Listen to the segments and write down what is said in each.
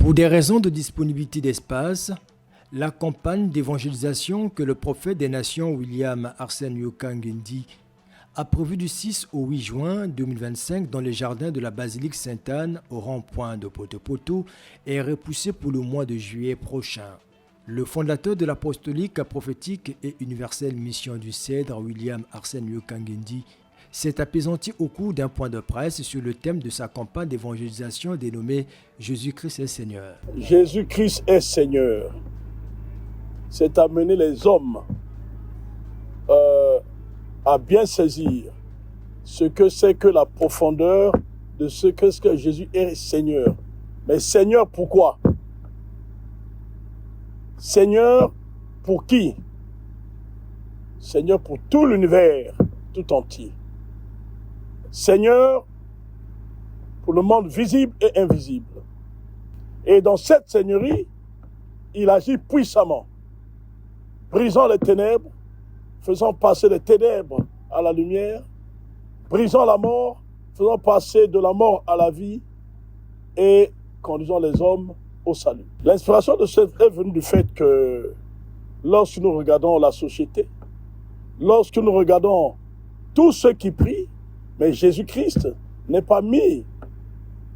Pour des raisons de disponibilité d'espace, la campagne d'évangélisation que le prophète des nations William Arsène Yokah-Nguendi a prévue du 6 au 8 juin 2025 dans les jardins de la basilique Sainte-Anne au rond-point de Poto-Poto est repoussée pour le mois de juillet prochain. Le fondateur de l'apostolique prophétique et universelle mission du Cèdre, William Arsène Yokah-Nguendi, s'est apaisanti au cours d'un point de presse sur le thème de sa campagne d'évangélisation dénommée « Jésus-Christ est Seigneur ». Jésus-Christ est Seigneur. C'est amener les hommes à bien saisir ce que c'est que la profondeur de ce que Jésus est Seigneur. Mais Seigneur pourquoi? Seigneur pour qui? Seigneur pour tout l'univers tout entier. Seigneur pour le monde visible et invisible. Et dans cette seigneurie, il agit puissamment, brisant les ténèbres, faisant passer les ténèbres à la lumière, brisant la mort, faisant passer de la mort à la vie et conduisant les hommes au salut. L'inspiration de cette est venue du fait que lorsque nous regardons la société, lorsque nous regardons tous ceux qui prient, mais Jésus-Christ n'est pas mis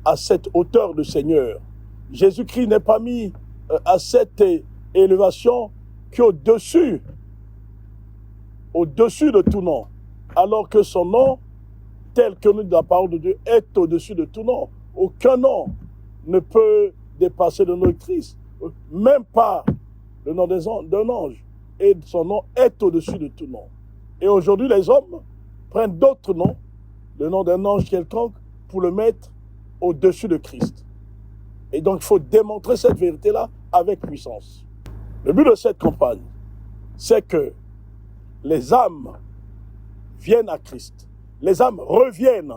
à cette hauteur de Seigneur. Jésus-Christ n'est pas mis à cette élévation qui est au-dessus de tout nom, alors que son nom, tel que nous dit la parole de Dieu, est au-dessus de tout nom. Aucun nom ne peut dépasser le nom de Christ, même pas le nom d'un ange. Et son nom est au-dessus de tout nom. Et aujourd'hui, les hommes prennent d'autres noms, le nom d'un ange quelconque, pour le mettre au-dessus de Christ. Et donc, il faut démontrer cette vérité-là avec puissance. Le but de cette campagne, c'est que les âmes viennent à Christ. Les âmes reviennent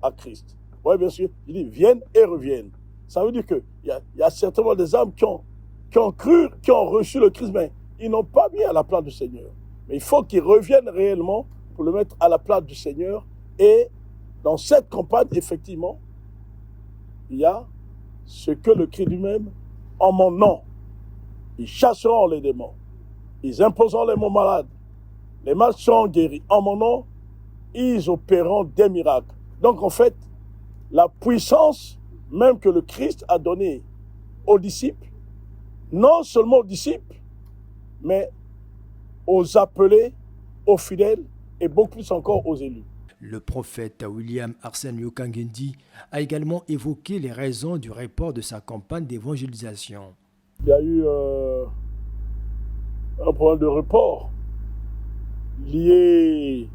à Christ. Oui, bien sûr, il dit viennent et reviennent. Ça veut dire qu'il y a certainement des âmes qui ont cru, qui ont reçu le Christ, mais ils n'ont pas mis à la place du Seigneur. Mais il faut qu'ils reviennent réellement pour le mettre à la place du Seigneur. Et dans cette campagne, effectivement, il y a ce que le Christ lui-même, en mon nom, ils chasseront les démons, ils imposeront les mots malades, les malades seront guéris. En mon nom, ils opéreront des miracles. Donc en fait, la puissance même que le Christ a donnée aux disciples, non seulement aux disciples, mais aux appelés, aux fidèles et beaucoup plus encore aux élus. Le prophète William Arsène Yokah-Nguendi a également évoqué les raisons du report de sa campagne d'évangélisation. Il y a eu un problème de report lié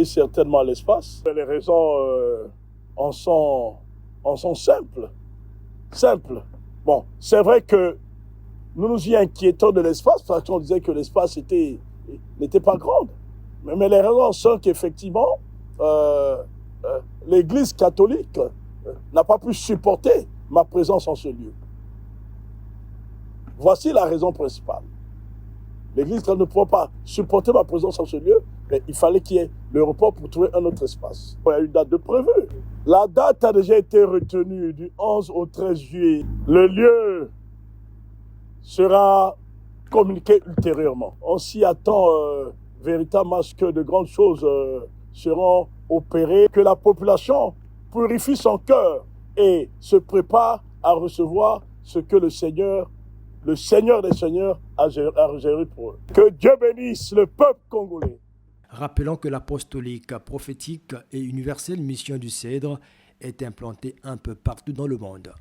certainement à l'espace. Les raisons en sont simples. Bon, c'est vrai que nous nous y inquiétons de l'espace parce qu'on disait que l'espace n'était pas grand. Mais les raisons sont qu'effectivement, l'Église catholique n'a pas pu supporter ma présence en ce lieu. Voici la raison principale. L'Église ne pourra pas supporter ma présence en ce lieu, mais il fallait qu'il y ait le report pour trouver un autre espace. Il y a une date de prévue. La date a déjà été retenue du 11 au 13 juillet. Le lieu sera communiqué ultérieurement. On s'y attend véritablement à ce que de grandes choses seront opérées, que la population purifie son cœur et se prépare à recevoir ce que le Seigneur des Seigneurs a réservé pour eux. Que Dieu bénisse le peuple congolais. Rappelons que l'apostolique prophétique et universelle mission du Cèdre est implantée un peu partout dans le monde.